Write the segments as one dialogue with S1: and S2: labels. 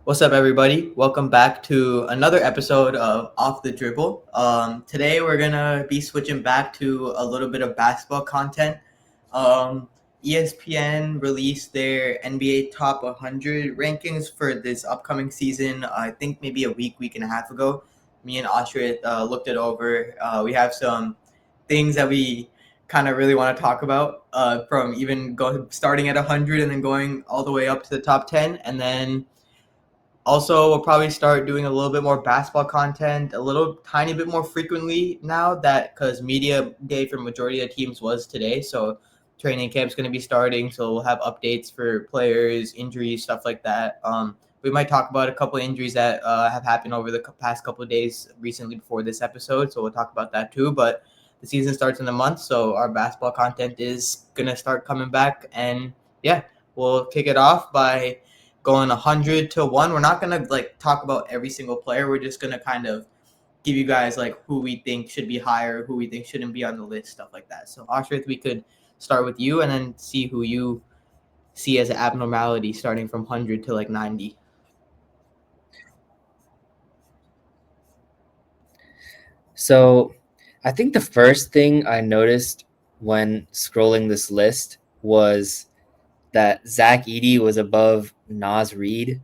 S1: What's up, everybody? Welcome back to another episode of Off the Dribble. Today, we're gonna be switching back to a little bit of basketball content. ESPN released their NBA Top 100 rankings for this upcoming season. I think maybe a week and a half ago. Me and Aashrith looked it over. We have some things that we kind of really want to talk about, from even starting at 100 and then going all the way up to the top 10, and then also, we'll probably start doing a little bit more basketball content, a little tiny bit more frequently now that because media day for majority of teams was today. So training camp's going to be starting. So we'll have updates for players, injuries, stuff like that. We might talk about a couple of injuries that have happened over the past couple of days recently before this episode. So we'll talk about that too. But the season starts in a month, so our basketball content is going to start coming back. And yeah, we'll kick it off by going 100 to 1. We're not going to talk about every single player. We're just going to kind of give you guys who we think should be higher, who we think shouldn't be on the list, stuff like that. So Aashrith, we could start with you and then see who you see as an abnormality starting from 100 to 90.
S2: So I think the first thing I noticed when scrolling this list was that Zach Edey was above Nas Reed.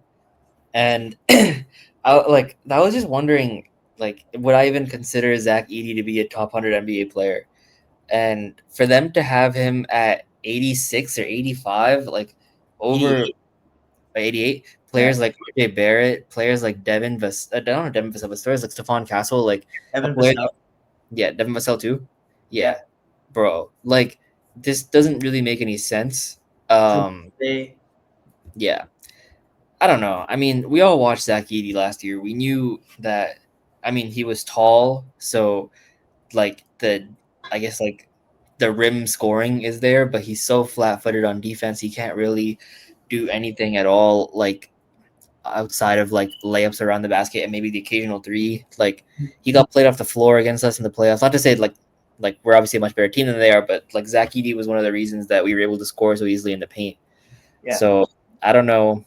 S2: And I was just wondering, would I even consider Zach Edey to be a top 100 NBA player? And for them to have him at 86 or 85, over 88, players like RJ Barrett, players like Devin Vassell, I don't know Devin Vassell, but players like Stephon Castle,
S1: Evan Vassell.
S2: Yeah, Devin Vassell too. Yeah, bro. This doesn't really make any sense. Yeah. I don't know. I mean, we all watched Zach Edey last year. We knew that. I mean, he was tall, so I guess the rim scoring is there, but he's so flat-footed on defense. He can't really do anything at all. Outside of layups around the basket and maybe the occasional three. He got played off the floor against us in the playoffs. Not to say we're obviously a much better team than they are, but Zach Edey was one of the reasons that we were able to score so easily in the paint. Yeah. So I don't know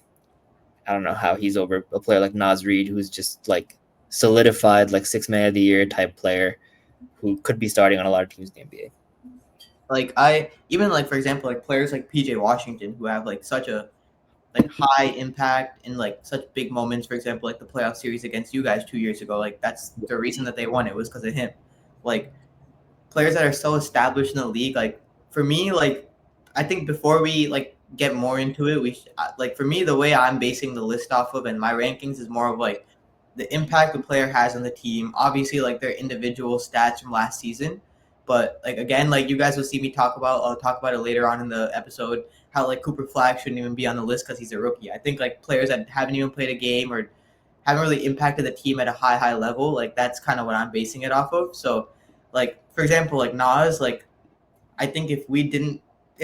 S2: how he's over a player like Nas Reed, who's just solidified sixth man of the year type player who could be starting on a lot of teams in the
S1: NBA. For example, players like PJ Washington who have such a high impact in such big moments. For example, the playoff series against you guys 2 years ago. That's the reason that they won. It was because of him. Players that are so established in the league. For me, I think before we get more into it, we for me, the way I'm basing the list off of and my rankings is more of the impact the player has on the team. Obviously, their individual stats from last season. But again, you guys will see me talk about. I'll talk about it later on in the episode. How Cooper Flag shouldn't even be on the list because he's a rookie. I think players that haven't even played a game or haven't really impacted the team at a high level. That's kind of what I'm basing it off of. So, for example, Nas. I think if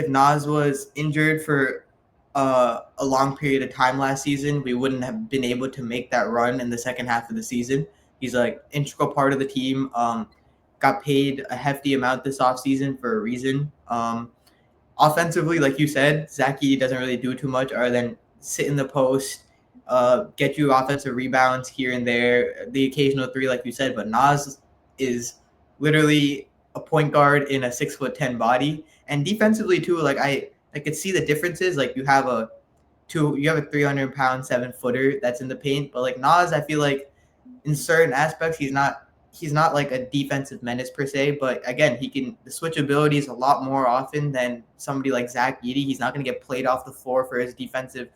S1: Nas was injured for a long period of time last season, we wouldn't have been able to make that run in the second half of the season. He's integral part of the team. Got paid a hefty amount this offseason for a reason. Offensively, like you said, Zaki doesn't really do too much other than sit in the post, get you offensive rebounds here and there, the occasional three, like you said. But Nas is literally a point guard in a 6'10" body, and defensively too. I could see the differences. You have a 300-pound 7-footer that's in the paint, but Nas, I feel in certain aspects he's not a defensive menace per se, but again, the switchability is a lot more often than somebody like Zach Edey. He's not going to get played off the floor for his defensive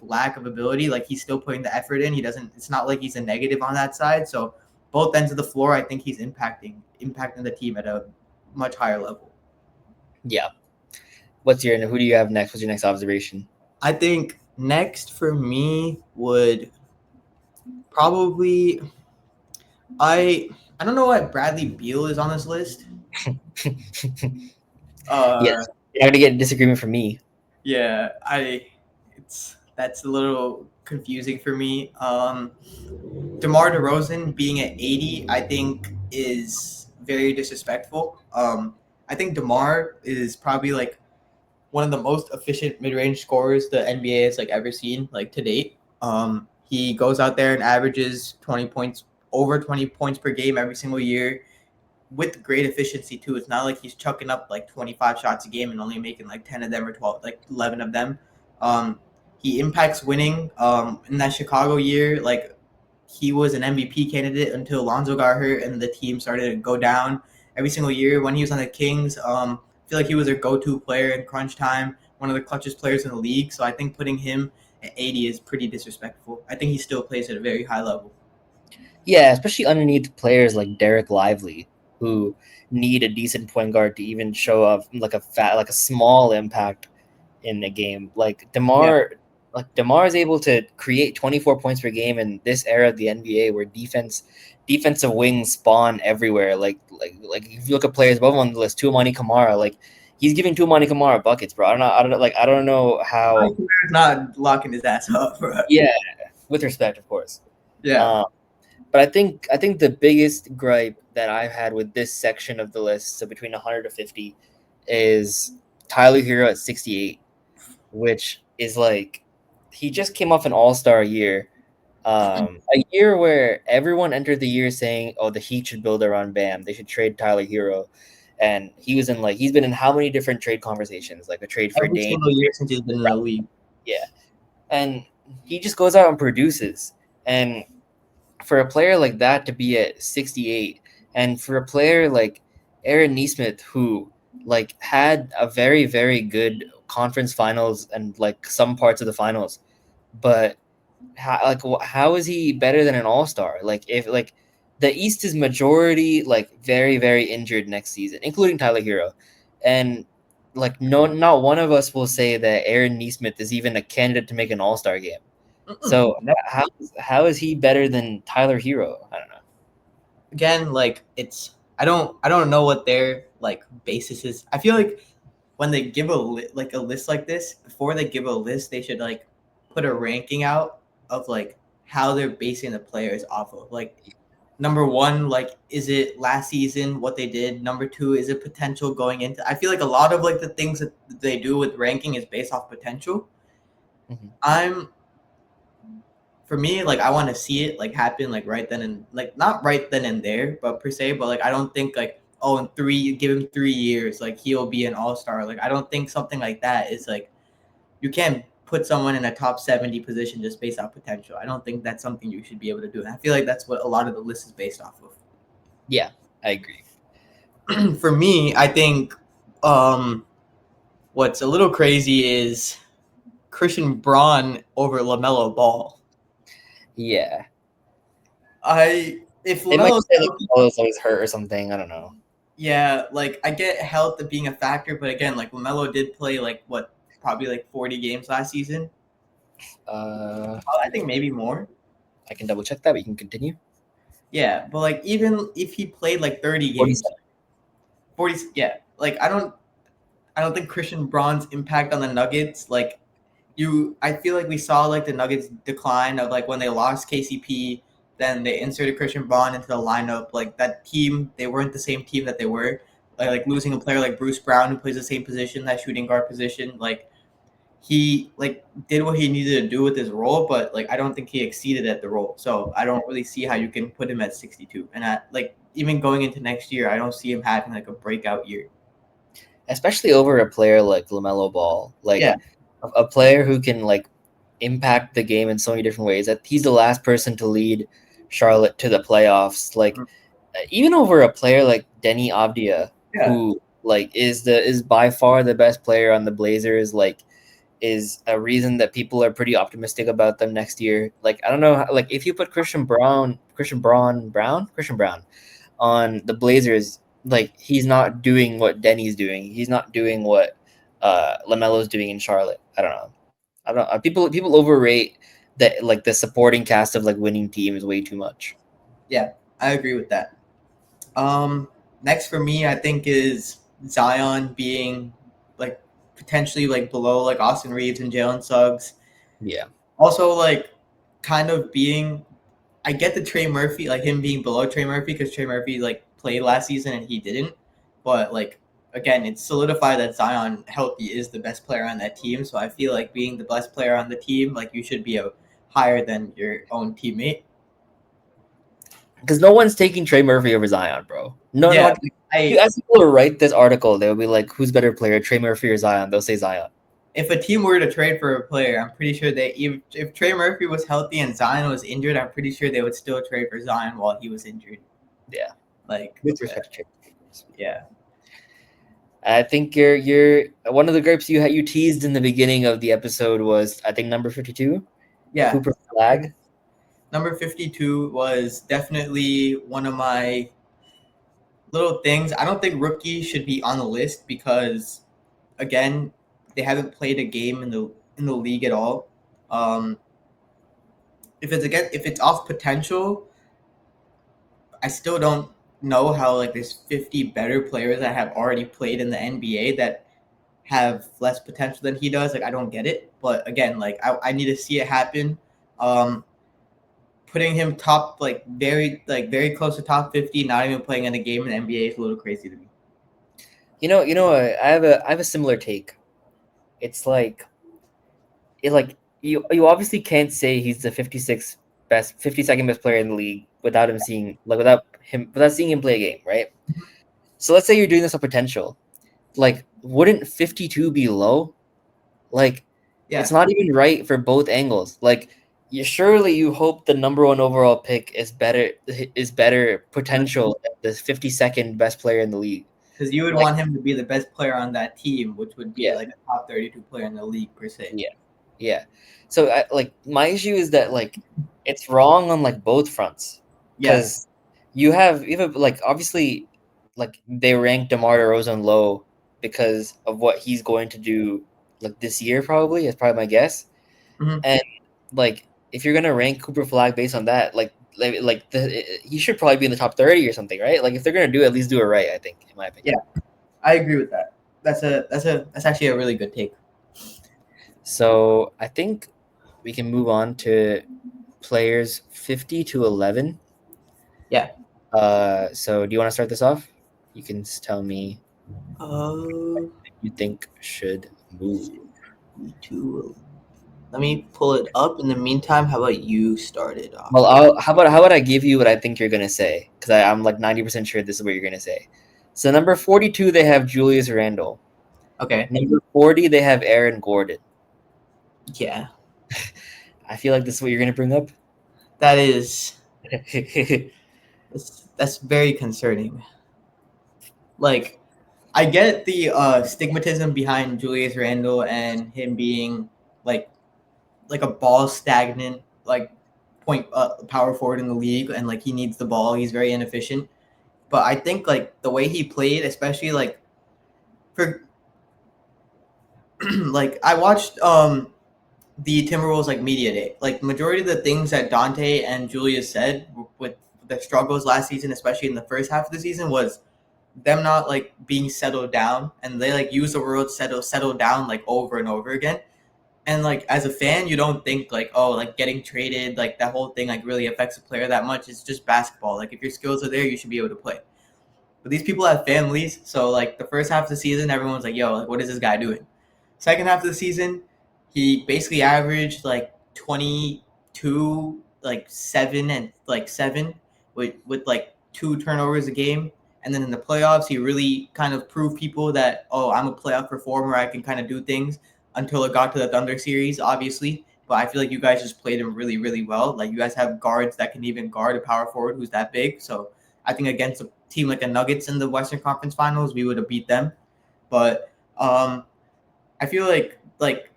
S1: lack of ability. He's still putting the effort in. It's not like he's a negative on that side. So both ends of the floor, I think he's impacting the team at a much higher level.
S2: Yeah. Who do you have next? What's your next observation?
S1: I think next for me would probably I don't know why Bradley Beal is on this list.
S2: Yes, you're not gonna get a disagreement from me.
S1: Yeah, that's a little confusing for me. DeMar DeRozan being at 80, I think, is very disrespectful. I think DeMar is probably one of the most efficient mid-range scorers the NBA has ever seen to date. He goes out there and averages 20 points, over 20 points per game every single year with great efficiency too. It's not like he's chucking up like 25 shots a game and only making like 10 of them or 12, like 11 of them. He impacts winning. In that Chicago year, like he was an MVP candidate until Lonzo got hurt and the team started to go down every single year. When he was on the Kings, I feel like he was their go-to player in crunch time, one of the clutchest players in the league. So I think putting him at 80 is pretty disrespectful. I think he still plays at a very high level.
S2: Yeah, especially underneath players like Derek Lively, who need a decent point guard to even show up like a small impact in the game. Like DeMar is able to create 24 points per game in this era of the NBA where defensive wings spawn everywhere. Like if you look at players above on the list, Tuamani Kamara, like he's giving Tuamani Kamara buckets, bro. I don't know how.
S1: He's not locking his ass up, bro.
S2: Yeah, with respect, of course.
S1: Yeah.
S2: But I think the biggest gripe that I've had with this section of the list, so between 100 to 50, is Tyler Hero at 68, which is like he just came off an All-Star year, a year where everyone entered the year saying, "Oh, the Heat should build around Bam. They should trade Tyler Hero," and he's been in how many different trade conversations, like a trade for
S1: Every
S2: Dame.
S1: single year since he's been in the league.
S2: Yeah, and he just goes out and produces. And for a player like that to be at 68, and for a player like Aaron Nesmith, who like had a very, very good conference finals and like some parts of the finals, but how is he better than an all-star? Like if like the East is majority like very, very injured next season, including Tyler Hero, and like not one of us will say that Aaron Nesmith is even a candidate to make an all-star game. So how is he better than Tyler Hero? I don't know.
S1: Again, like I don't know what their like basis is. I feel like when they give a list like this, before they give a list, they should like put a ranking out of like how they're basing the players off of. Like number one, like is it last season what they did? Number two, is it potential going into? I feel like a lot of like the things that they do with ranking is based off potential.
S2: Mm-hmm.
S1: For me, like I want to see it like happen like right then and like not right then and there, but per se, but like I don't think like in give him 3 years, like he'll be an all-star. Like I don't think something like that is like you can't put someone in a top 70 position just based off potential. I don't think that's something you should be able to do. And I feel like that's what a lot of the list is based off of.
S2: Yeah, I agree.
S1: For me, I think what's a little crazy is Christian Braun over LaMelo Ball.
S2: Yeah.
S1: If
S2: They might
S1: LaMelo's
S2: say that LaMelo's always hurt or something. I don't know.
S1: yeah, like I get health being a factor, but again, like LaMelo did play like what, probably like 40 games last season. I think maybe more.
S2: I can double check that, but you can continue.
S1: Yeah, but like even if he played like 30 games, 40, yeah, like I don't think Christian Braun's impact on the Nuggets, like I feel like we saw like the Nuggets decline of like when they lost KCP, then they inserted Christian Braun into the lineup. Like that team, they weren't the same team that they were. Like losing a player like Bruce Brown who plays the same position, that shooting guard position. Like he like did what he needed to do with his role, but like I don't think he exceeded at the role. So I don't really see how you can put him at 62. And like even going into next year, I don't see him having like a breakout year.
S2: Especially over a player like LaMelo Ball, like a player who can like impact the game in so many different ways. That he's the last person to lead Charlotte to the playoffs. Like even over a player like Denny Avdia, who like is by far the best player on the Blazers. Like is a reason that people are pretty optimistic about them next year. Like I don't know, like if you put Christian Brown on the Blazers, like he's not doing what Denny's doing. He's not doing what LaMelo's doing in Charlotte. I don't know. People overrate that, like the supporting cast of like winning teams way too much.
S1: Yeah, I agree with that. Next for me, I think is Zion being like potentially like below like Austin Reeves and Jalen Suggs.
S2: Yeah.
S1: Also, like kind of being, I get the Trey Murphy, like him being below Trey Murphy because Trey Murphy like played last season and he didn't. But like again, it's solidified that Zion healthy is the best player on that team. So I feel like being the best player on the team, like you should be higher than your own teammate.
S2: Because no one's taking Trey Murphy over Zion, bro. No,
S1: Yeah,
S2: not you ask people to write this article, they'll be like, "Who's better player, Trey Murphy or Zion?" They'll say Zion.
S1: if a team were to trade for a player, I'm pretty sure if Trey Murphy was healthy and Zion was injured, I'm pretty sure they would still trade for Zion while he was injured.
S2: Yeah,
S1: like
S2: with respect to Trey.
S1: Yeah.
S2: I think you're one of the gripes you teased in the beginning of the episode was, I think, number 52.
S1: Yeah.
S2: Cooper Flag.
S1: Number 52 was definitely one of my little things. I don't think rookies should be on the list because, again, they haven't played a game in the league at all. If it's off potential, I still don't know how there's 50 better players that have already played in the NBA that have less potential than he does. I don't get it. But again, I need to see it happen. Putting him top very close to top 50, not even playing in a game in the NBA is a little crazy to me.
S2: I have a similar take. It's you obviously can't say he's the 52nd best player in the league without seeing him play a game, right? So let's say you're doing this on potential. Wouldn't 52 be low? It's not even right for both angles. Surely you hope the number 1 overall pick is better potential than the 52nd best player in the league.
S1: Because you would want him to be the best player on that team, which would be a top 32 player in the league per se.
S2: Yeah. So my issue is that it's wrong on both fronts. Because you have obviously they ranked DeMar DeRozan low because of what he's going to do this year, probably. That's probably my guess.
S1: Mm-hmm.
S2: And if you're gonna rank Cooper Flag based on that, he should probably be in the top 30 or something, right? If they're gonna do it, at least do it right, I think, in my opinion.
S1: Yeah, I agree with that. That's actually a really good take.
S2: So I think we can move on to players 50 to 11.
S1: Yeah.
S2: So do you want to start this off? You can tell me you think should move.
S1: Let me pull it up. In the meantime, how about you start it off?
S2: Well, how about I give you what I think you're gonna say, because I'm 90% sure this is what you're gonna say. So number 42, they have Julius Randle.
S1: Okay.
S2: Number 40, they have Aaron Gordon.
S1: Yeah.
S2: I feel like this is what you're gonna bring up.
S1: That is. That's very concerning. I get the stigmatism behind Julius Randle and him being like a ball stagnant point power forward in the league, and he needs the ball. He's very inefficient. But I think the way he played, especially for I watched the Timberwolves media day. Majority of the things that Dante and Julius said with the struggles last season, especially in the first half of the season, was them not being settled down, and they use the word settle down over and over again. And as a fan, you don't think getting traded, that whole thing really affects a player that much. It's just basketball. If your skills are there, you should be able to play. But these people have families, so the first half of the season, everyone's yo, what is this guy doing? Second half of the season, he basically averaged 22, 7 and 7 with 2 turnovers a game. And then in the playoffs, he really kind of proved people that, I'm a playoff performer. I can kind of do things, until it got to the Thunder series, obviously. But I feel you guys just played him really, really well. You guys have guards that can even guard a power forward who's that big. So I think against a team like the Nuggets in the Western Conference Finals, we would have beat them. But I feel like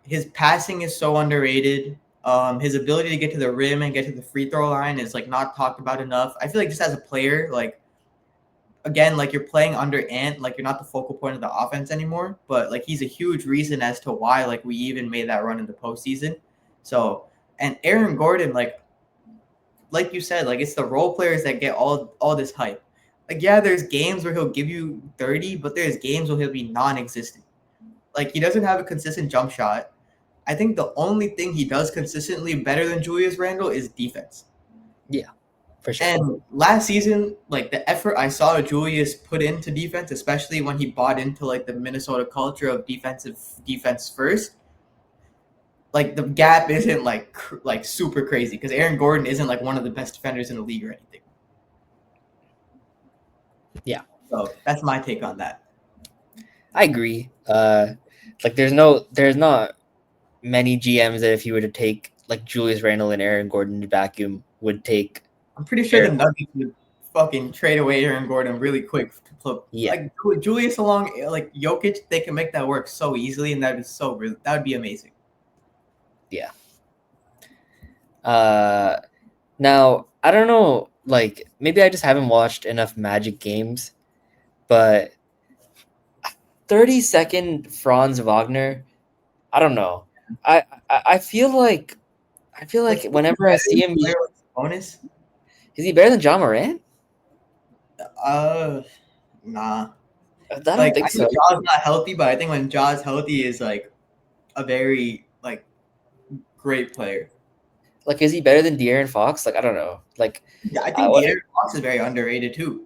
S1: his passing is so underrated. His ability to get to the rim and get to the free throw line is not talked about enough. I feel just as a player, again, you're playing under Ant, you're not the focal point of the offense anymore, but he's a huge reason as to why we even made that run in the postseason. So, and Aaron Gordon, like you said, it's the role players that get all this hype. There's games where he'll give you 30, but there's games where he'll be non-existent. He doesn't have a consistent jump shot. I think the only thing he does consistently better than Julius Randle is defense.
S2: Yeah. For sure.
S1: And last season, the effort I saw Julius put into defense, especially when he bought into the Minnesota culture of defense first, like the gap isn't like super crazy because Aaron Gordon isn't like one of the best defenders in the league or anything.
S2: Yeah.
S1: So that's my take on that.
S2: I agree. Like there's not many GMs that if you were to take like Julius Randle and Aaron Gordon to vacuum would take.
S1: I'm pretty sure the Nuggets would fucking trade away Aaron Gordon really quick to put like Julius along like Jokic. They can make that work so easily, and that would be amazing.
S2: Yeah. Now I don't know. Like maybe I just haven't watched enough Magic games, but 30-second Franz Wagner. I don't know. I feel like whenever I see him,
S1: bonus.
S2: Is he better than John Morant?
S1: Nah.
S2: I don't think so.
S1: Jaw's not healthy, but I think when Jaw's healthy is like a very like great player.
S2: Like, is he better than De'Aaron Fox? Like, I don't know. Like,
S1: yeah, I think De'Aaron Fox is very underrated too.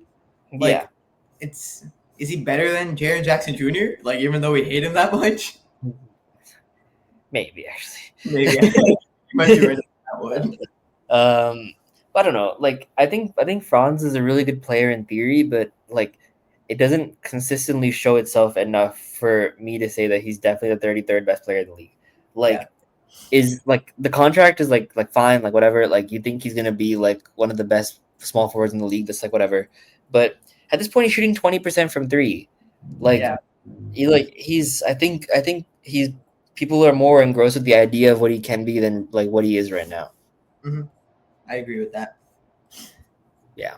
S1: Like,
S2: yeah.
S1: Is he better than Jaren Jackson Jr.? Like, even though we hate him that much?
S2: Maybe actually.
S1: Maybe. You might be right on that one.
S2: I don't know. Like, I think Franz is a really good player in theory, but like, it doesn't consistently show itself enough for me to say that he's definitely the 33rd best player in the league. Like, is like the contract is like fine, like whatever. Like, you think he's gonna be like one of the best small forwards in the league, just like whatever. But at this point, he's shooting 20% from three. Like, I think he's people are more engrossed with the idea of what he can be than like what he is right now.
S1: Mm-hmm. I agree with that.
S2: Yeah.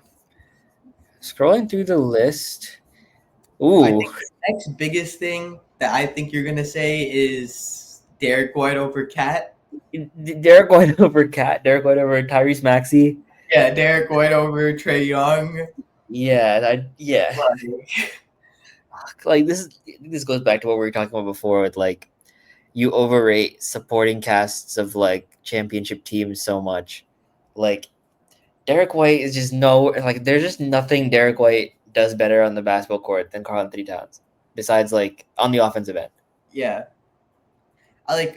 S2: Scrolling through the list. Ooh.
S1: I think the next biggest thing that I think you're gonna say is Derek White over Cat.
S2: Derek White over Cat. Derek White over Tyrese Maxey.
S1: Yeah, Derek White over Trae Young.
S2: Yeah, like this goes back to what we were talking about before with like you overrate supporting casts of like championship teams so much. Like Derek White is just there's just nothing Derek White does better on the basketball court than Karl Anthony Towns, besides like on the offensive end.
S1: Yeah. I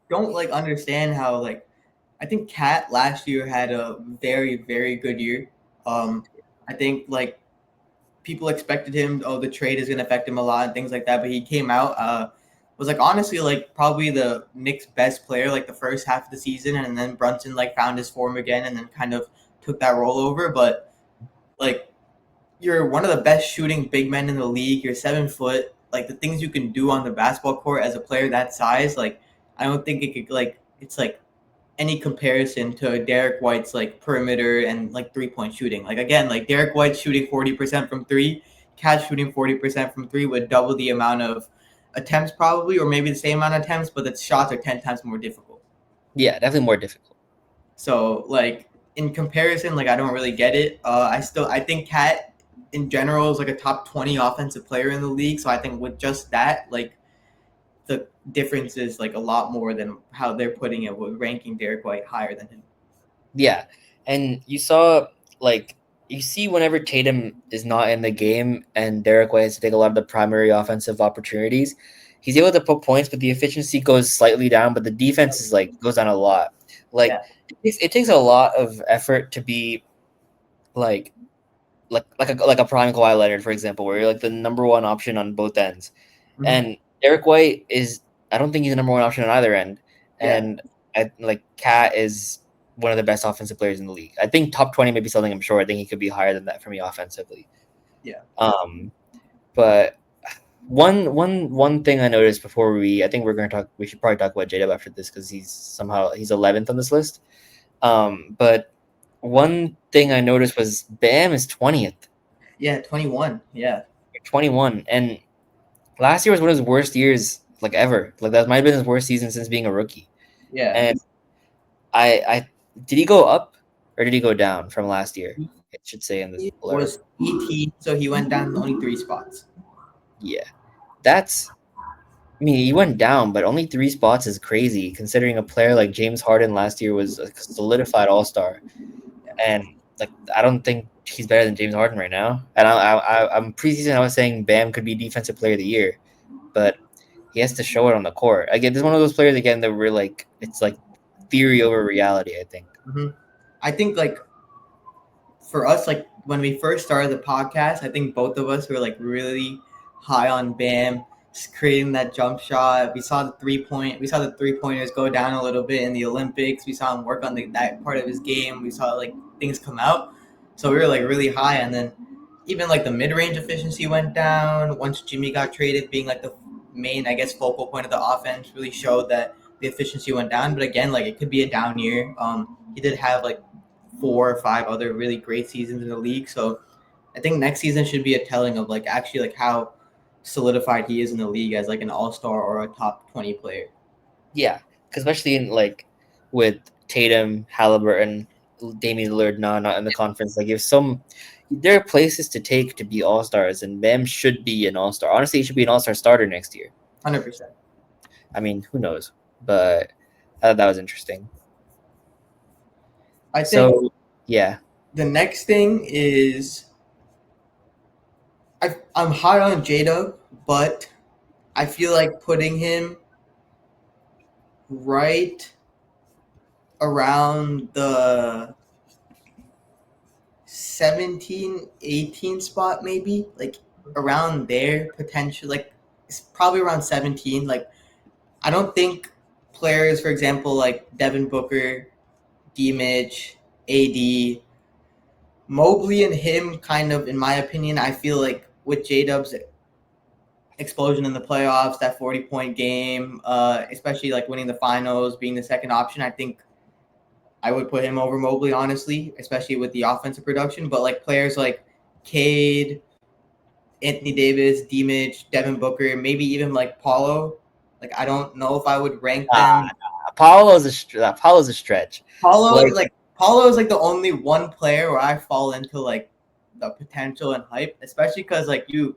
S1: don't like understand how like I think Cat last year had a very, very good year. I think like people expected him, the trade is gonna affect him a lot and things like that, but he came out, was like honestly like probably the Knicks' best player like the first half of the season, and then Brunson like found his form again and then kind of took that role over. But like you're one of the best shooting big men in the league. You're 7 foot. Like the things you can do on the basketball court as a player that size, like I don't think it could like it's like any comparison to Derek White's like perimeter and like 3-point shooting. Like again, like Derek White shooting 40% from three, Cat shooting 40% from three would double the amount of attempts probably, or maybe the same amount of attempts, but the shots are 10 times more difficult.
S2: Yeah, definitely more difficult.
S1: So like in comparison, like I don't really get it. I think Cat in general is like a top 20 offensive player in the league. So I think with just that, like the difference is like a lot more than how they're putting it with ranking Derek White higher than him.
S2: Yeah, and you saw like you see whenever Tatum is not in the game and Derek White has to take a lot of the primary offensive opportunities, he's able to put points, but the efficiency goes slightly down, but the defense is like goes down a lot. Like it takes a lot of effort to be like a prime Kawhi Leonard, for example, where you're like the number one option on both ends. Mm-hmm. And Derek White I don't think he's the number one option on either end. And Cat is one of the best offensive players in the league. I think top 20 may be something I'm sure. I think he could be higher than that for me offensively.
S1: Yeah.
S2: But one thing I noticed before we should probably talk about J-Dub after this because he's 11th on this list. But one thing I noticed was Bam is 20th.
S1: Yeah, 21. Yeah.
S2: 21. And last year was one of his worst years like ever. Like that might have been his worst season since being a rookie.
S1: Yeah.
S2: And I did he go up or did he go down from last year? It should say in this.
S1: He was 18, so he went down only 3 spots.
S2: Yeah. He went down, but only 3 spots is crazy considering a player like James Harden last year was a solidified all-star. And like I don't think he's better than James Harden right now. And I'm preseason I was saying Bam could be defensive player of the year. But he has to show it on the court. Again, this is one of those players again that we're like, it's like theory over reality, I think.
S1: I think like for us, like when we first started the podcast, I think both of us were like really high on Bam, just creating that jump shot. We saw the 3 pointers go down a little bit in the Olympics. We saw him work on that part of his game. We saw like things come out. So we were like really high, and then even like the mid range efficiency went down once Jimmy got traded, being like the main, I guess, focal point of the offense. Really showed that the efficiency went down. But again, like it could be a down year. He did have like 4 or 5 other really great seasons in the league. So I think next season should be a telling of like actually like how solidified he is in the league as like an all-star or a top 20 player.
S2: Yeah, because especially in like with Tatum, Halliburton, Damian Lillard not in the conference, like there are places to take to be all-stars, and Bam should be an all-star. Honestly, he should be an all-star starter next year.
S1: 100%.
S2: I mean, who knows? But I thought that was interesting.
S1: I think
S2: yeah.
S1: The next thing is I'm high on J-Dub, but I feel like putting him right around the 17, 18 spot, maybe like around there potential. Like it's probably around 17. Like I don't think players, for example, like Devin Booker, D Mitch, AD, Mobley, and him, kind of, in my opinion, I feel like with J Dub's explosion in the playoffs, that 40-point game, especially like winning the finals, being the second option, I think I would put him over Mobley, honestly, especially with the offensive production. But like players like Cade, Anthony Davis, D Mitch, Devin Booker, maybe even like Paulo. Like I don't know if I would rank them.
S2: Paulo's a stretch.
S1: Paulo is like the only one player where I fall into like the potential and hype, especially because you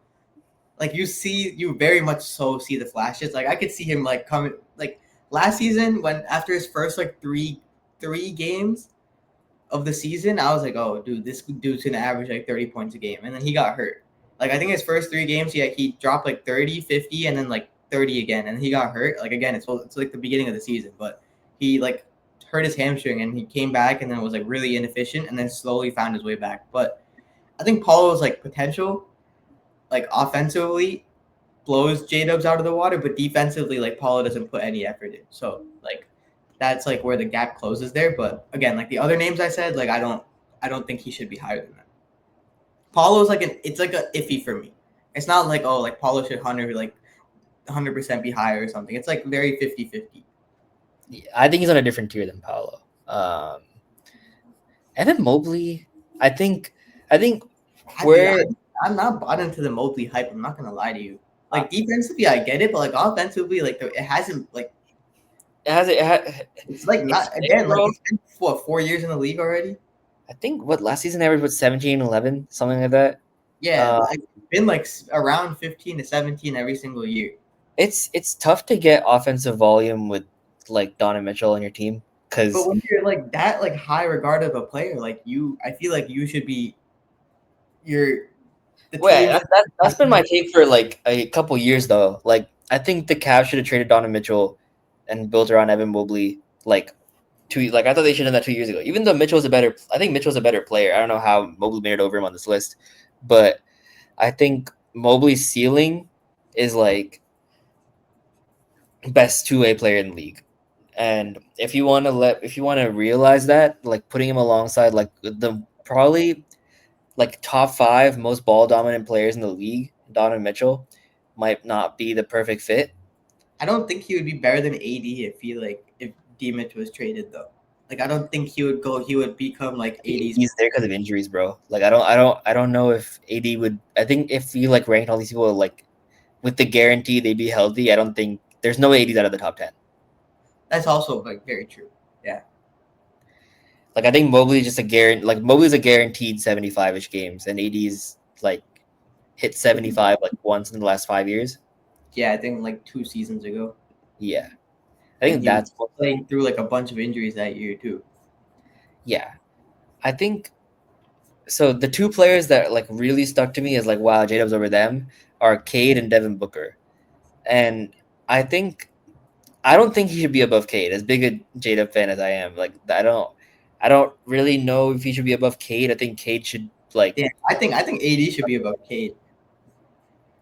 S1: very much so see the flashes. Like I could see him like coming like last season when after his first like three games of the season, I was like, oh dude, this dude's gonna average like 30 points a game, and then he got hurt. Like I think his first 3 games, he dropped like 30, 50, and then like 30 again, and he got hurt. Like again, it's like the beginning of the season, but he like hurt his hamstring and he came back and then was like really inefficient and then slowly found his way back. But I think Paulo's like potential, like offensively, blows J Dubs out of the water, but defensively, like Paulo doesn't put any effort in. So like that's like where the gap closes there. But again, like the other names I said, like I don't think he should be higher than that. Paulo's like it's like a iffy for me. It's not like, oh, like Paulo should 100% be higher or something. It's like very 50-50.
S2: Yeah, I think he's on a different tier than Paulo. Evan Mobley, I think where
S1: I'm not bought into the Mobley hype. I'm not gonna lie to you. Like defensively, I get it, but like offensively, like it hasn't like it's like not again. Like it's been 4 years in the league already.
S2: I think last season average was 17, 11, something like that.
S1: Yeah, it's been like around 15 to 17 every single year.
S2: It's tough to get offensive volume with like Donovan Mitchell on your team because.
S1: But when you're like that, like high regard of a player, like I feel like you should be.
S2: That's been my take for like a couple years though. Like I think the Cavs should have traded Donovan Mitchell and built around Evan Mobley. I thought they should have done that 2 years ago. Even though I think Mitchell's a better player. I don't know how Mobley made it over him on this list, but I think Mobley's ceiling is like best 2-way player in the league. And if you want to realize that, like putting him alongside like the probably like top 5 most ball dominant players in the league, Donovan Mitchell might not be the perfect fit.
S1: I don't think he would be better than AD if D Mitch was traded though. Like I don't think he would become like AD's.
S2: He's there because of injuries, bro. Like I don't know if AD would. I think if you like ranked all these people like with the guarantee they'd be healthy, I don't think there's no ADs out of the top 10.
S1: That's also like very true. Yeah.
S2: Like I think Mobley's just Mobley's a guaranteed 75-ish games, and AD's like hit 75 like once in the last 5 years.
S1: Yeah, I think like 2 seasons ago.
S2: Yeah, I think that's
S1: playing through like a bunch of injuries that year too.
S2: Yeah, I think so. The 2 players that like really stuck to me as like wow, J-Dub's over them are Cade and Devin Booker, and I don't think he should be above Cade. As big a Jada fan as I am, like I don't really know if he should be above Cade. I think Cade should like.
S1: Yeah, I think AD should be above Cade.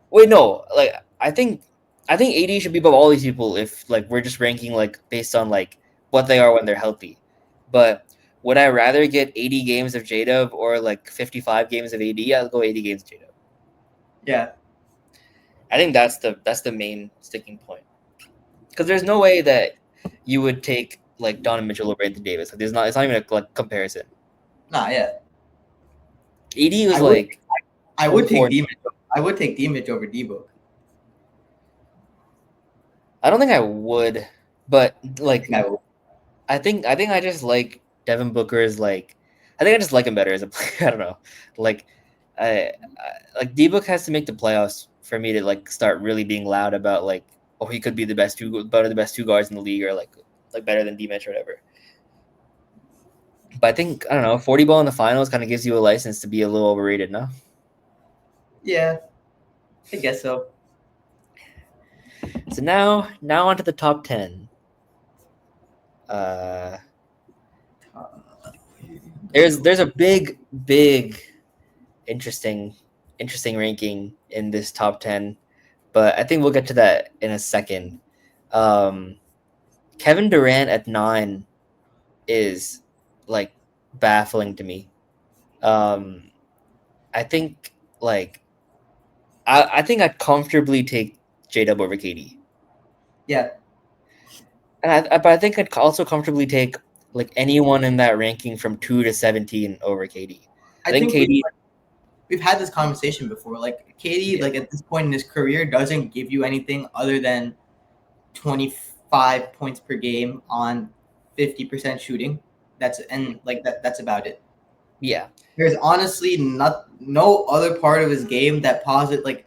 S2: Wait, no, like I think AD should be above all these people if like we're just ranking like based on like what they are when they're healthy. But would I rather get 80 games of J-Dub or like 55 games of AD? I'll go 80 games of J-Dub.
S1: Yeah.
S2: I think that's the main sticking point. Because there's no way that you would take like Donovan Mitchell over Anthony Davis. Like, it's not even a like comparison.
S1: Nah, yeah.
S2: AD was
S1: I would
S2: like
S1: I would take
S2: 24.
S1: D-Mitch over D-Book.
S2: I don't think I would, but like
S1: I would.
S2: I think I just like Devin Booker's like I think I just like him better as a player. I don't know. Like I like D-Book has to make the playoffs for me to like start really being loud about like oh he could be the best two guards in the league or like better than D-Mitch or whatever. But I think I don't know, 40 ball in the finals kind of gives you a license to be a little overrated, no?
S1: Yeah, I guess so.
S2: So now onto the top 10. There's a big interesting ranking in this top 10, but I think we'll get to that in a second. Kevin Durant at 9 is like baffling to me. I think like I think I'd comfortably take J-Dub over KD.
S1: Yeah.
S2: And but I think I'd also comfortably take like anyone in that ranking from 2 to 17 over KD. I think KD.
S1: We've had this conversation before. Like KD, like at this point in his career, doesn't give you anything other than 25 points per game on 50% shooting. That's about it.
S2: Yeah.
S1: There's honestly no other part of his game that like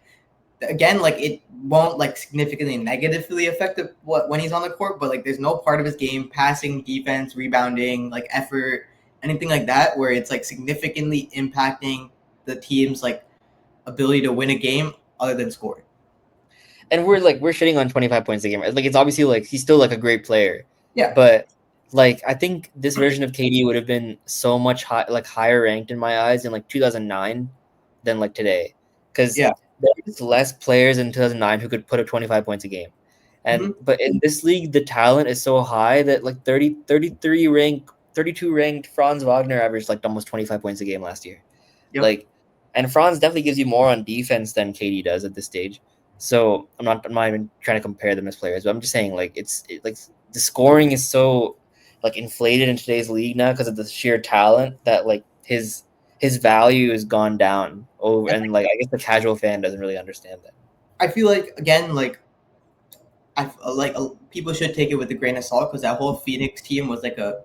S1: again, like it won't like significantly negatively affect when he's on the court, but like there's no part of his game, passing, defense, rebounding, like effort, anything like that, where it's like significantly impacting the team's like ability to win a game other than scoring.
S2: And we're shitting on 25 points a game. Like it's obviously like he's still like a great player.
S1: Yeah.
S2: But like I think this version of KD would have been so much higher ranked in my eyes in like 2009 than like today. Because there's less players in 2009 who could put up 25 points a game. And but in this league, the talent is so high that like 32 ranked Franz Wagner averaged like almost 25 points a game last year.
S1: Yep.
S2: Like, and Franz definitely gives you more on defense than KD does at this stage. So I'm not even trying to compare them as players, but I'm just saying like like the scoring is so like inflated in today's league now because of the sheer talent that like his value has gone down over, and like I guess the casual fan doesn't really understand that.
S1: I feel like again, like people should take it with a grain of salt because that whole Phoenix team was it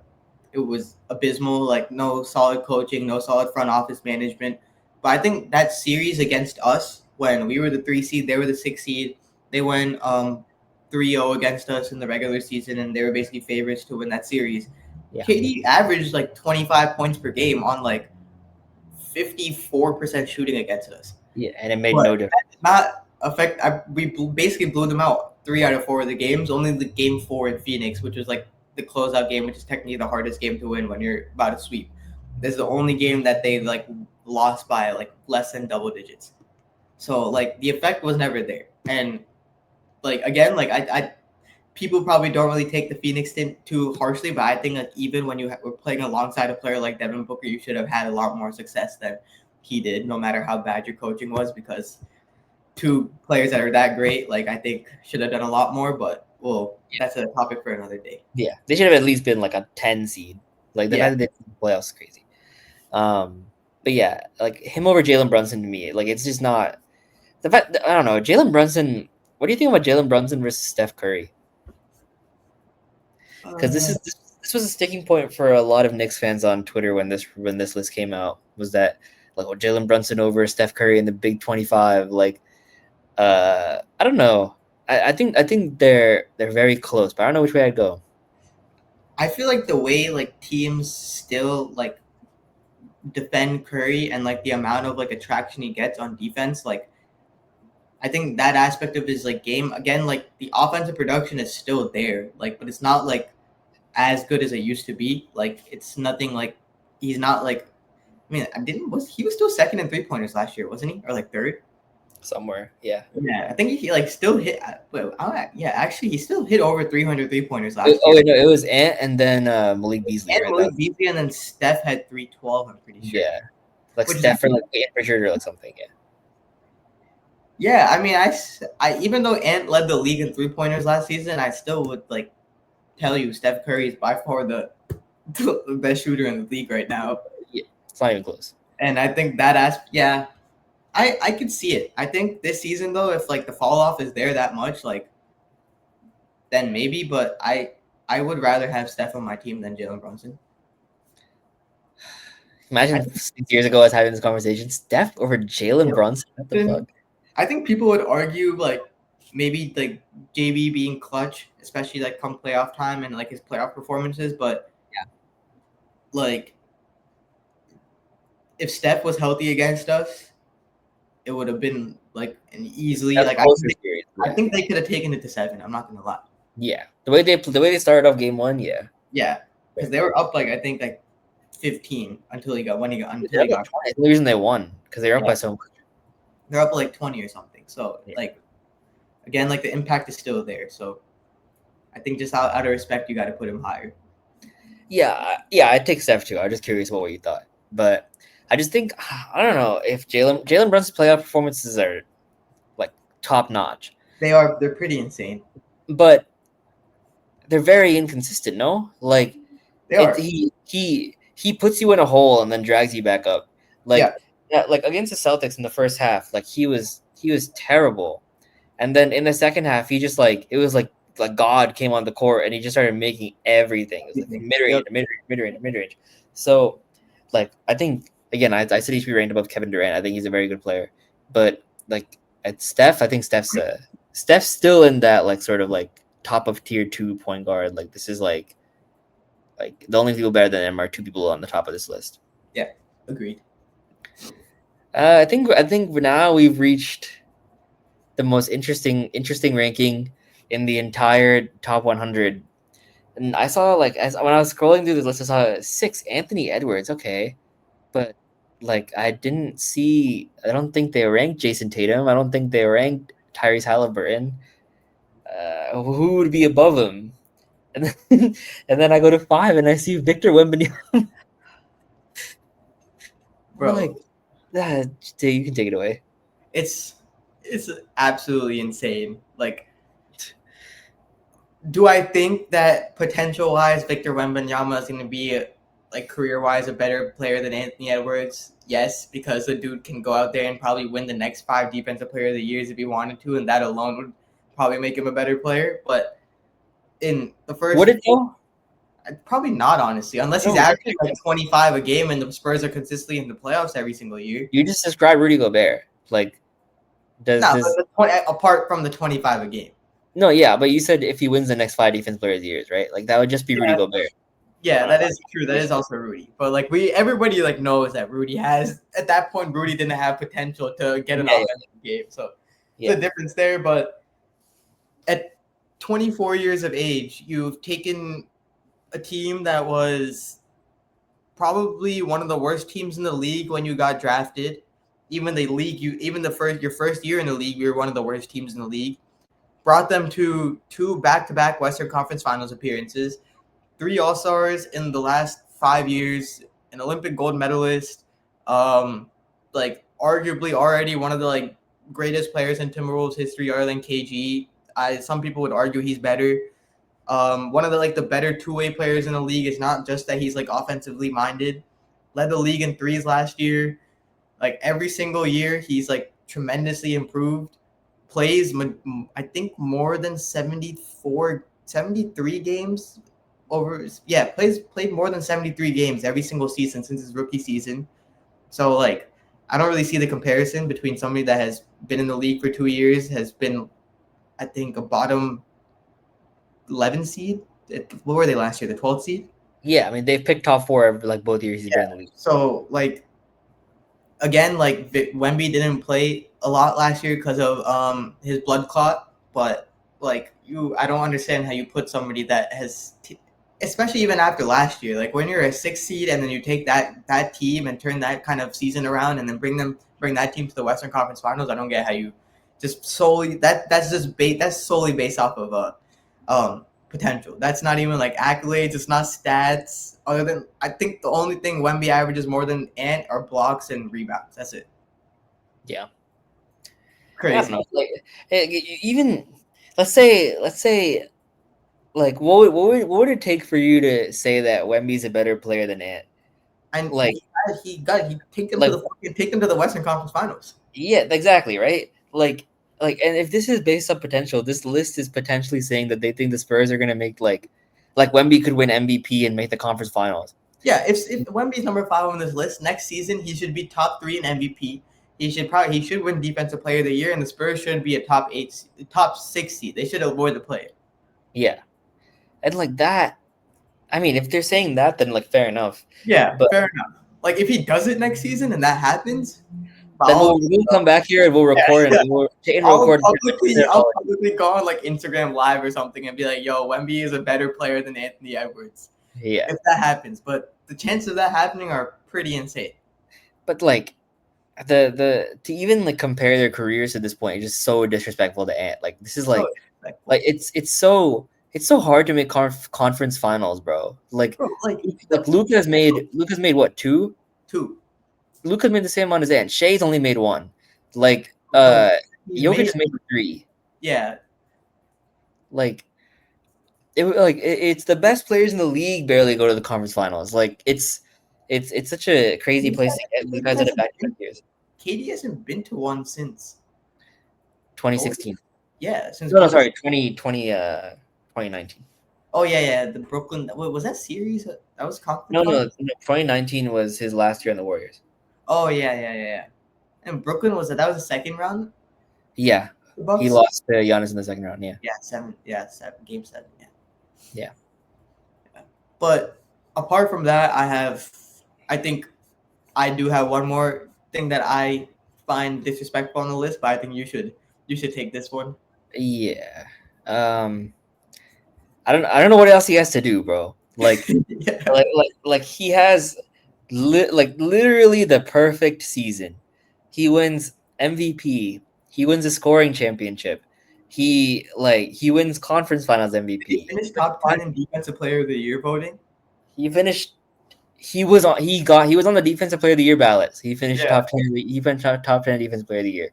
S1: was abysmal. Like no solid coaching, no solid front office management. But I think that series against us when we were the 3 seed, they were the 6 seed. They went 3-0 against us in the regular season, and they were basically favorites to win that series. Yeah. KD averaged like 25 points per game on like 54% shooting against us.
S2: Yeah, and it made no difference.
S1: Not affect. We basically blew them out 3 out of 4 of the games. Only the game 4 in Phoenix, which was like the closeout game, which is technically the hardest game to win when you're about to sweep. This is the only game that they like lost by like less than double digits. So like the effect was never there. And like again, like I people probably don't really take the Phoenix team too harshly, but I think like even when you were playing alongside a player like Devin Booker, you should have had a lot more success than he did, no matter how bad your coaching was, because 2 players that are that great, like I think should have done a lot more, but that's a topic for another day.
S2: Yeah, they should have at least been like a 10 seed. Like the fact that they playoffs is crazy. But yeah, like him over Jalen Brunson to me, like it's just not the fact. I don't know, Jalen Brunson. What do you think about Jalen Brunson versus Steph Curry? Because this was a sticking point for a lot of Knicks fans on Twitter when this list came out. Was that like Jalen Brunson over Steph Curry in the Big 25? Like, I don't know. I think they're very close, but I don't know which way I'd go.
S1: I feel like the way like teams still like defend Curry and like the amount of like attraction he gets on defense, like I think that aspect of his like game again, like the offensive production is still there, like, but it's not like as good as it used to be. Like it's nothing like he's not like. I mean, I didn't was he was still second in 3-pointers last year, wasn't he, or like third?
S2: Somewhere. Yeah.
S1: Yeah, I think he like still hit. Well, yeah, actually, he still hit over 300 3-pointers last
S2: Oh
S1: year.
S2: wait, no, it was Ant and then Malik Beasley,
S1: And
S2: right?
S1: Malik Beasley, and then Steph had 312. I'm pretty sure.
S2: Yeah, like
S1: Which is
S2: Steph or like Richard or like something. Yeah.
S1: yeah. I mean, I even though Ant led the league in 3-pointers last season, I still would like tell you Steph Curry is by far the best shooter in the league right now.
S2: Yeah, it's not even close.
S1: And I think yeah, I could see it. I think this season though, if like the fall off is there that much, like then maybe. But I would rather have Steph on my team than Jalen Brunson.
S2: Imagine 6 years ago I was having this conversation. Steph over Jalen Brunson. What the fuck?
S1: I think people would argue like maybe like JB being clutch, especially like come playoff time and like his playoff performances. But
S2: yeah,
S1: like if Steph was healthy against us, it would have been like an easily
S2: that's
S1: like I think they could have taken it to 7. I'm not gonna lie.
S2: Yeah, the way they started off game 1, yeah.
S1: Yeah, because they were up like I think like 15 until he got.
S2: The reason they won because they were up by so much.
S1: They're up like 20 or something. So like again, like the impact is still there. So I think just out of respect, you got to put him higher.
S2: Yeah, I'd take Steph too. I'm just curious what you thought, but I just think I don't know if Jalen Brunson's playoff performances are like top notch.
S1: They're pretty insane,
S2: but they're very inconsistent. No, like he puts you in a hole and then drags you back up. Like like against the Celtics in the first half, like he was terrible, and then in the second half, he just like it was like God came on the court and he just started making everything. It was like mid range. So, like I think again, I said he should be ranked above Kevin Durant. I think he's a very good player, but like at Steph, I think Steph's still in that like sort of like top of tier 2 point guard. Like this is like the only people better than him are 2 people on the top of this list.
S1: Yeah, agreed.
S2: I think now we've reached the most interesting ranking in the entire top 100. And I saw like when I was scrolling through this list, I saw 6 Anthony Edwards. Okay, but like I don't think they ranked Jason Tatum. I don't think they ranked Tyrese Halliburton. Who would be above him? And then I go to 5 and I see Victor Wembanyama.
S1: Bro,
S2: like that, you can take it away.
S1: It's absolutely insane. Like, do I think that potential-wise Victor Wembanyama is going to be like career-wise a better player than Anthony Edwards? Yes, because the dude can go out there and probably win the next 5 Defensive Player of the Years if he wanted to, and that alone would probably make him a better player. But in the first,
S2: would it though?
S1: Probably not, honestly, unless he's averaging like 25 a game and the Spurs are consistently in the playoffs every single year.
S2: You just described Rudy Gobert. Like,
S1: apart from the 25 a game.
S2: No, yeah, but you said if he wins the next 5 Defensive Player of the Years, right? Like that would just be Rudy Gobert.
S1: Yeah, that is true. That is also Rudy. But like everybody like knows that Rudy has at that point Rudy didn't have potential to get an offensive game. So the difference there. But at 24 years of age, you've taken a team that was probably one of the worst teams in the league when you got drafted. Even your first year in the league, you were one of the worst teams in the league. Brought them to 2 back-to-back Western Conference Finals appearances, 3 All-Stars in the last 5 years, an Olympic gold medalist, like arguably already one of the like greatest players in Timberwolves history, other than KG. Some people would argue he's better. One of the better 2-way players in the league. Is not just that he's like offensively minded. Led the league in threes last year. Like every single year, he's like tremendously improved. Plays, I think, more than 73 games played more than 73 games every single season since his rookie season. So like, I don't really see the comparison between somebody that has been in the league for 2 years, has been, I think, a bottom 11 seed. What were they last year? The 12th seed?
S2: Yeah, I mean they've picked top 4 like both years he's been in the league.
S1: So like again, like Wemby didn't play a lot last year because of his blood clot, but like I don't understand how you put somebody that has, especially even after last year, like when you're a 6th seed and then you take that team and turn that kind of season around and then bring that team to the Western Conference Finals. I don't get how you just solely that's solely based off of potential. That's not even like accolades. It's not stats. Other than I think the only thing Wemby averages more than Ant are blocks and rebounds. That's it.
S2: Yeah.
S1: Crazy.
S2: I don't know. Like even let's say like what would it take for you to say that Wemby's a better player than Ant?
S1: And
S2: like
S1: he take them
S2: like
S1: to the Western Conference Finals.
S2: yeah, exactly, right? Like and if this is based on potential, this list is potentially saying that they think the Spurs are gonna make like Wemby could win MVP and make the conference finals.
S1: Yeah, if Wemby's number 5 on this list next season, he should be top 3 in MVP. He should win Defensive Player of the Year, and the Spurs should be a top 6 seed. They should avoid the play.
S2: Yeah, and like that. I mean, if they're saying that, then like fair enough.
S1: Yeah,
S2: but
S1: fair enough. Like if he does it next season and that happens,
S2: then we'll come back here and we'll record and we'll record.
S1: I'll publicly go on like Instagram Live or something and be like, "Yo, Wemby is a better player than Anthony Edwards."
S2: Yeah,
S1: if that happens, but the chances of that happening are pretty insane.
S2: But like the to even like compare their careers at this point is just so disrespectful to Ant. Like this is like it's so hard to make conference finals, bro. Like Luka has made what, 2?
S1: 2.
S2: Luka made the same amount as Ant. Shea's only made 1. Like Jokic made 3.
S1: Yeah.
S2: Like it's the best players in the league barely go to the conference finals. Like it's such a crazy place to get because of the back-to-back years.
S1: KD hasn't been to one since
S2: 2016.
S1: Yeah, since
S2: 2019.
S1: Oh yeah, the Brooklyn. Wait, was that series? That was
S2: no. 2019 was his last year on the Warriors.
S1: Oh yeah. And Brooklyn that was the second round.
S2: Yeah, he lost to Giannis in the second round. Yeah.
S1: Yeah, 7. Yeah, 7. Game 7.
S2: Yeah.
S1: But apart from that, I think I do have one more thing that I find disrespectful on the list, but I think you should take this one.
S2: Yeah. I don't know what else he has to do, bro. Like,
S1: yeah.
S2: like he has literally the perfect season. He wins MVP. He wins a scoring championship. He wins conference finals MVP.
S1: He finished top 10 in Defensive Player of the Year voting.
S2: He was on the Defensive Player of the Year ballots. He finished top 10. He finished top 10 Defensive Player of the Year.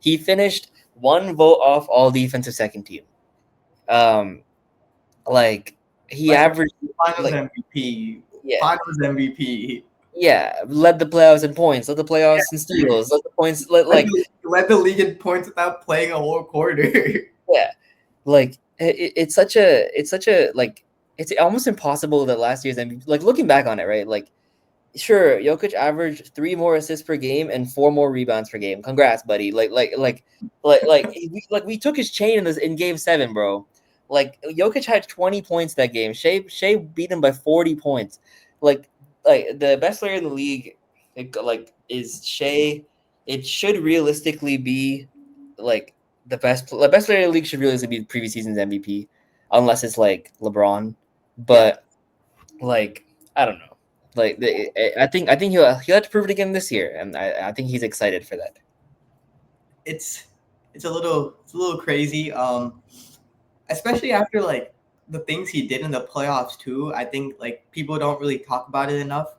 S2: He finished 1 vote off all defensive second team. He averaged
S1: finals MVP. Yeah. Finals MVP.
S2: Yeah, led the playoffs in points, led the playoffs in steals, led the points
S1: led the league in points without playing a whole quarter.
S2: Yeah, it's such a it's almost impossible that last year's MVP. Like looking back on it, right? Like, sure, Jokic averaged 3 more assists per game and 4 more rebounds per game. Congrats, buddy! We took his chain in Game 7, bro. Like Jokic had 20 points that game. Shea beat him by 40 points. Like the best player in the league, is Shea. It should realistically be the best player in the league should realistically be the previous season's MVP, unless it's like LeBron. But I don't know. I think he'll have to prove it again this year, and I think he's excited for that.
S1: It's a little crazy. Especially after the things he did in the playoffs too. I think people don't really talk about it enough.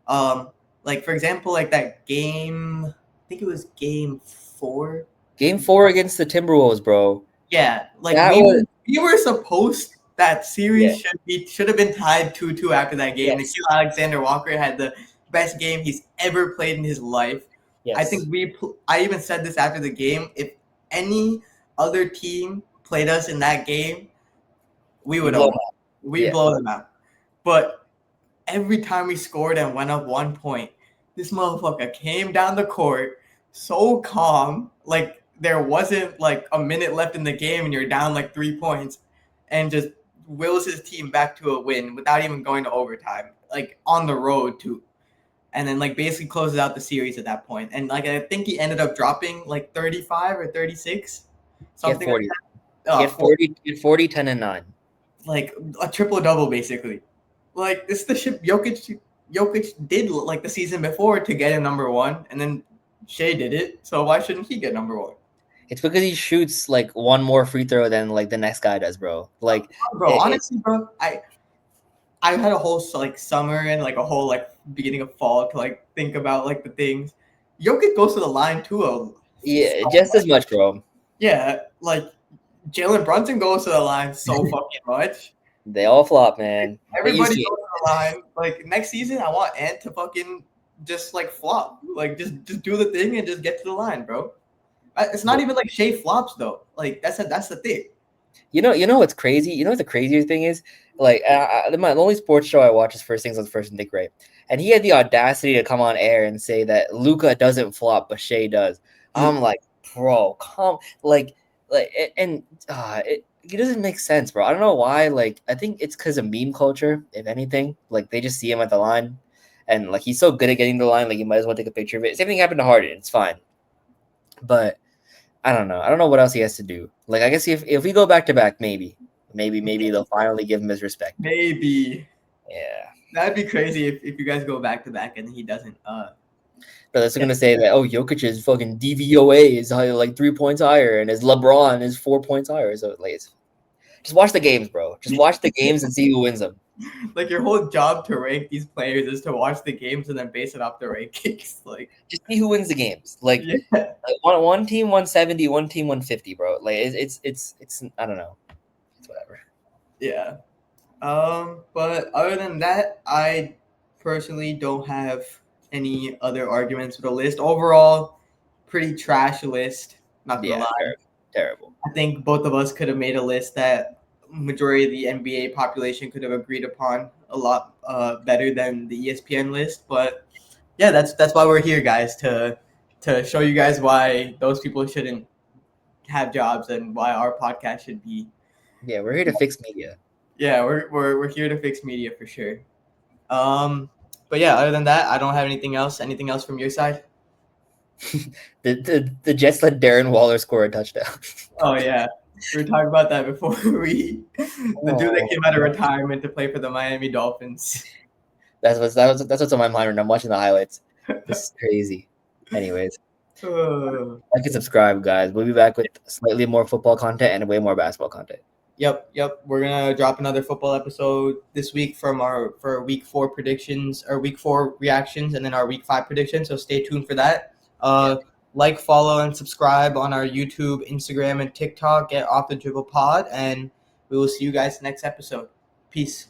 S1: For example, that game, I think it was game 4.
S2: Game 4 against the Timberwolves, bro.
S1: Yeah, we were supposed that series should have been tied 2-2 after that game. Yes. Nikhil Alexander Walker had the best game he's ever played in his life. Yes. I think I even said this after the game. If any other team played us in that game, we would blow them out. But every time we scored and went up 1 point, this motherfucker came down the court so calm, there wasn't a minute left in the game and you're down 3 points, and just wills his team back to a win without even going to overtime, on the road too. and then like basically closes out the series at that point. And like I think he ended up dropping like 35 or 36,
S2: Get
S1: something like
S2: 40.
S1: that.
S2: Get 40, get 40, 10, and 9.
S1: Like a triple double basically. Like this is the shit Jokic did like the season before to get him number one, and then Shea did it. So why shouldn't he get number one?
S2: It's because he shoots like one more free throw than like the next guy does, bro. Like,
S1: honestly, bro, I had a whole like summer and like a whole like beginning of fall to like think about like the things. Jokic goes to the line too.
S2: Yeah, just as much, bro.
S1: Yeah, like Jalen Brunson goes to the line so fucking much.
S2: They all flop, man.
S1: Everybody goes to the line. Like next season, I want Ant to fucking just like flop. Like just do the thing and just get to the line, bro. It's not even like Shea flops though. Like that's the thing.
S2: You know what's crazy? You know what the craziest thing is? Like, the only sports show I watch is First Things on First and Think Right, and he had the audacity to come on air and say that Luka doesn't flop, but Shea does. I'm like, bro, come, and it doesn't make sense, bro. I don't know why. Like, I think it's because of meme culture, if anything. Like, they just see him at the line, and like he's so good at getting the line, like you might as well take a picture of it. Same thing happened to Harden. It's fine, but I don't know. I don't know what else he has to do. Like, I guess if we go back to back, maybe they'll finally give him his respect.
S1: Maybe.
S2: Yeah.
S1: That'd be crazy if you guys go back to back and he doesn't.
S2: But that's gonna say that Jokic's fucking DVOA is like 3 points higher, and his LeBron is 4 points higher. So like, just watch the games, bro. Just watch the games and see who wins them.
S1: Like your whole job to rank these players is to watch the games and then base it off the rankings. Like
S2: just see who wins the games. Like, like one team 170, one team 150, bro. Like it's I don't know. It's whatever.
S1: Yeah. But other than that, I personally don't have any other arguments with the list. Overall, pretty trash list. Not gonna lie.
S2: Terrible.
S1: I think both of us could have made a list that majority of the NBA population could have agreed upon a lot better than the ESPN list. But yeah, that's why we're here, guys, to show you guys why those people shouldn't have jobs and why our podcast should be.
S2: Yeah, we're here to fix media.
S1: Yeah, we're here to fix media for sure. But yeah, other than that, I don't have anything else. Anything else from your side?
S2: the Jets let Darren Waller score a touchdown.
S1: Oh yeah, we were talking about that before the dude that came out of retirement to play for the Miami Dolphins.
S2: That's what's on my mind when I'm watching the highlights. This is crazy. Anyways, like and subscribe, guys. We'll be back with slightly more football content and way more basketball content.
S1: Yep. We're gonna drop another football episode this week for week 4 predictions or week 4 reactions, and then our week 5 predictions. So stay tuned for that. Like, follow, and subscribe on our YouTube, Instagram, and TikTok at OffTheDribble Pod, and we will see you guys next episode. Peace.